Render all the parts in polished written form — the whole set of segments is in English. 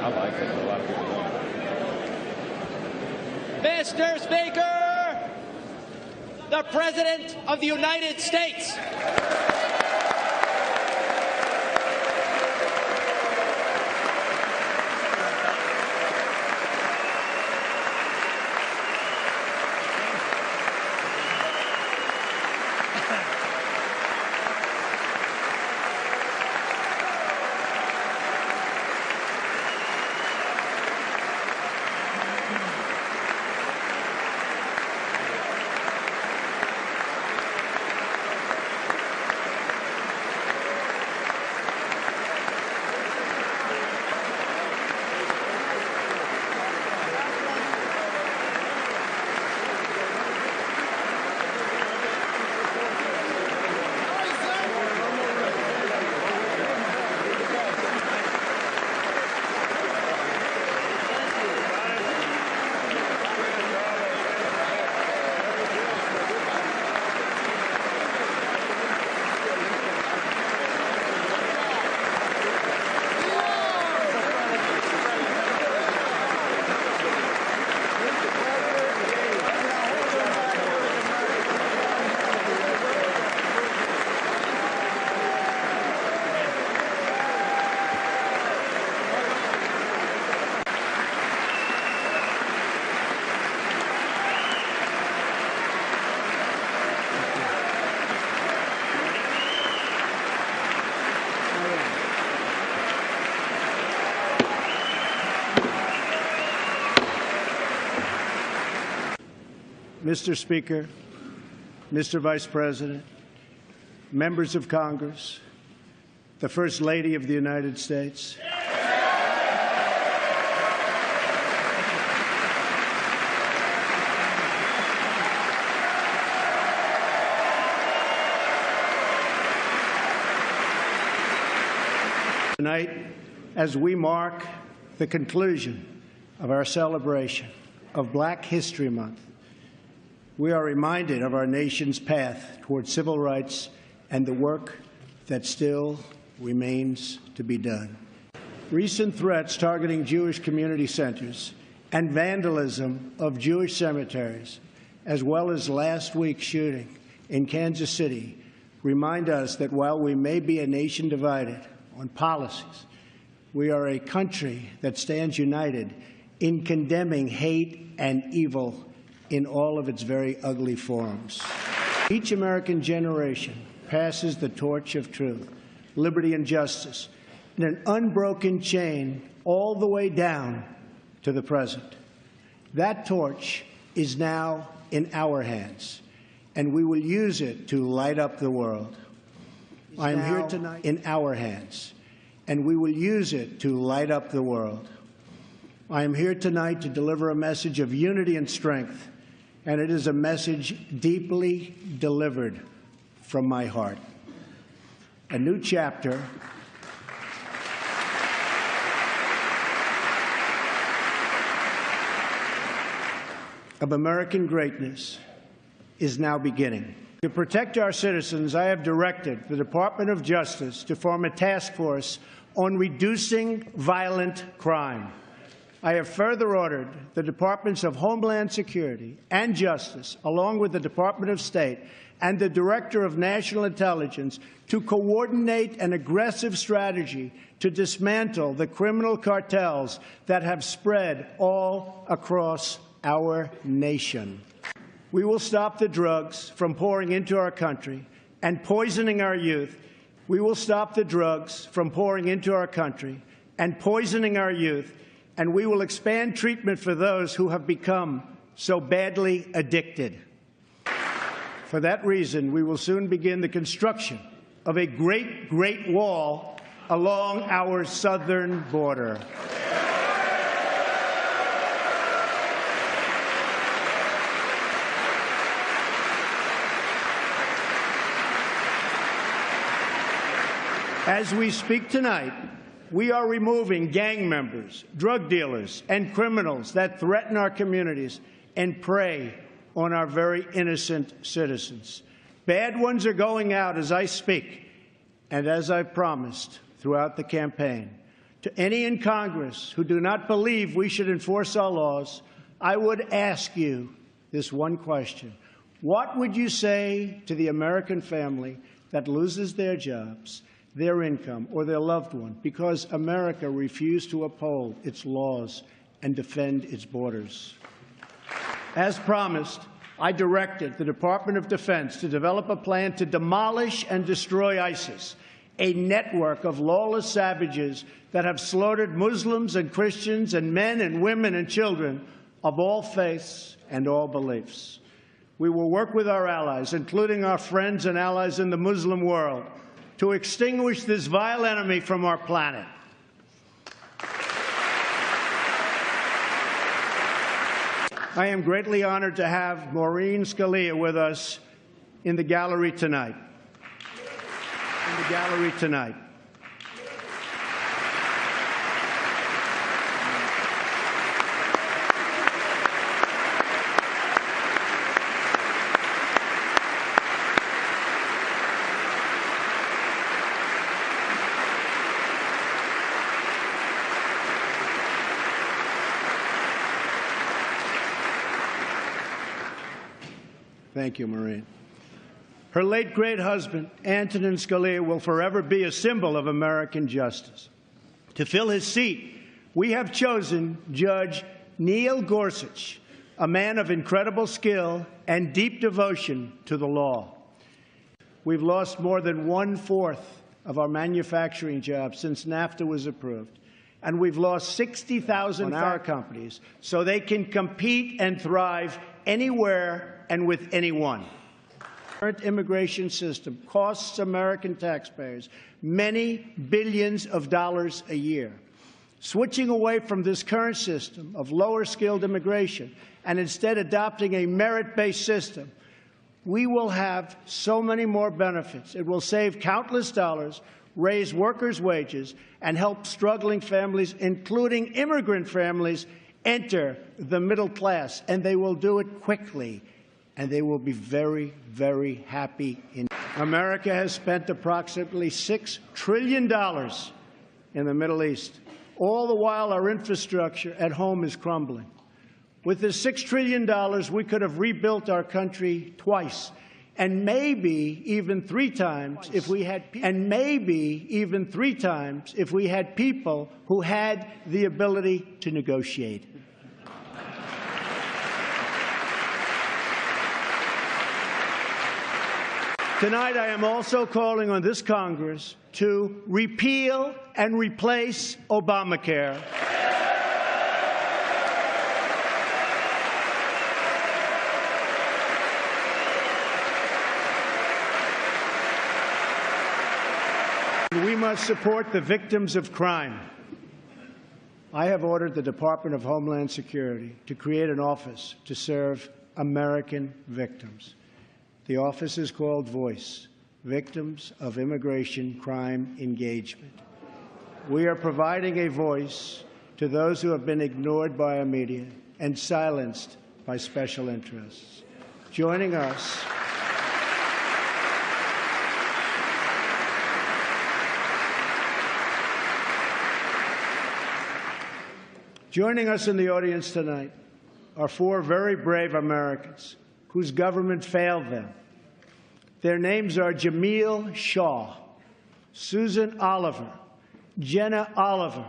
I like it. A lot of people don't. Mr. Speaker, the President of the United States. Mr. Speaker, Mr. Vice President, members of Congress, the First Lady of the United States. Tonight, as we mark the conclusion of our celebration of Black History Month, we are reminded of our nation's path toward civil rights and the work that still remains to be done. Recent threats targeting Jewish community centers and vandalism of Jewish cemeteries, as well as last week's shooting in Kansas City, remind us that while we may be a nation divided on policies, we are a country that stands united in condemning hate and evil in all of its very ugly forms. Each American generation passes the torch of truth, liberty, and justice in an unbroken chain all the way down to the present. That torch is now in our hands, and we will use it to light up the world. I am here tonight in our hands, and we will use it to light up the world. I am here tonight to deliver a message of unity and strength, and it is a message deeply delivered from my heart. A new chapter of American greatness is now beginning. To protect our citizens, I have directed the Department of Justice to form a task force on reducing violent crime. I have further ordered the Departments of Homeland Security and Justice, along with the Department of State and the Director of National Intelligence, to coordinate an aggressive strategy to dismantle the criminal cartels that have spread all across our nation. We will stop the drugs from pouring into our country and poisoning our youth. We will stop the drugs from pouring into our country and poisoning our youth, and we will expand treatment for those who have become so badly addicted. For that reason, we will soon begin the construction of a great, great wall along our southern border. As we speak tonight, we are removing gang members, drug dealers, and criminals that threaten our communities and prey on our very innocent citizens. Bad ones are going out as I speak, and as I promised throughout the campaign. To any in Congress who do not believe we should enforce our laws, I would ask you this one question. What would you say to the American family that loses their jobs, their income, or their loved one because America refused to uphold its laws and defend its borders? As promised, I directed the Department of Defense to develop a plan to demolish and destroy ISIS, a network of lawless savages that have slaughtered Muslims and Christians and men and women and children of all faiths and all beliefs. We will work with our allies, including our friends and allies in the Muslim world, to extinguish this vile enemy from our planet. I am greatly honored to have Maureen Scalia with us in the gallery tonight. Thank you, Maureen. Her late great husband, Antonin Scalia, will forever be a symbol of American justice. To fill his seat, we have chosen Judge Neil Gorsuch, a man of incredible skill and deep devotion to the law. We've lost more than 1/4 of our manufacturing jobs since NAFTA was approved, and we've lost 60,000 our companies so they can compete and thrive anywhere and with anyone. The current immigration system costs American taxpayers many billions of dollars a year. Switching away from this current system of lower-skilled immigration and instead adopting a merit-based system, we will have so many more benefits. It will save countless dollars, raise workers' wages, and help struggling families, including immigrant families, enter the middle class. And they will do it quickly, and they will be very, very happy. America has spent approximately $6 trillion in the Middle East. All the while, our infrastructure at home is crumbling. With this $6 trillion, we could have rebuilt our country twice, and maybe even three times if we had people who had the ability to negotiate. Tonight, I am also calling on this Congress to repeal and replace Obamacare. We must support the victims of crime. I have ordered the Department of Homeland Security to create an office to serve American victims. The office is called VOICE, Victims of Immigration Crime Engagement. We are providing a voice to those who have been ignored by our media and silenced by special interests. Joining us in the audience tonight are 4 very brave Americans whose government failed them. Their names are Jamil Shaw, Susan Oliver, Jenna Oliver,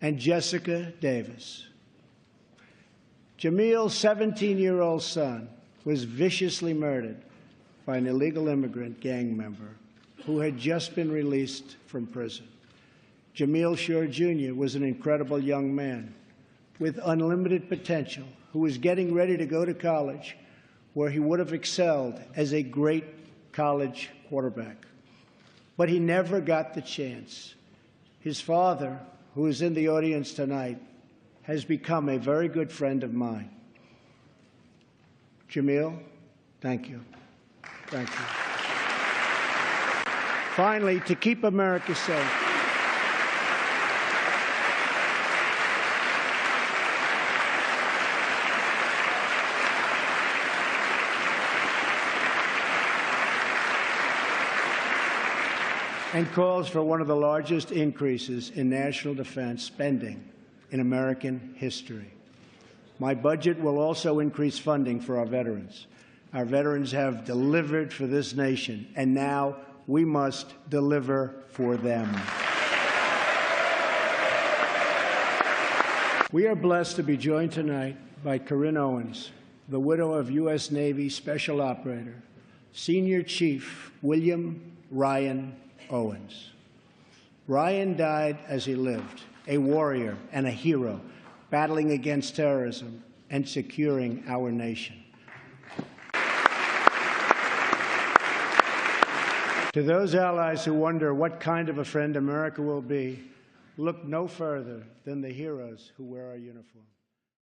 and Jessica Davis. Jamil's 17-year-old son was viciously murdered by an illegal immigrant gang member who had just been released from prison. Jamil Shaw Jr. was an incredible young man with unlimited potential who was getting ready to go to college, where he would have excelled as a great college quarterback. But he never got the chance. His father, who is in the audience tonight, has become a very good friend of mine. Jamil, thank you. Thank you. Finally, to keep America safe, and calls for one of the largest increases in national defense spending in American history. My budget will also increase funding for our veterans. Our veterans have delivered for this nation, and now we must deliver for them. We are blessed to be joined tonight by Corinne Owens, the widow of U.S. Navy Special Operator, Senior Chief William Ryan Owens. Ryan died as he lived, a warrior and a hero, battling against terrorism and securing our nation. To those allies who wonder what kind of a friend America will be, look no further than the heroes who wear our uniform.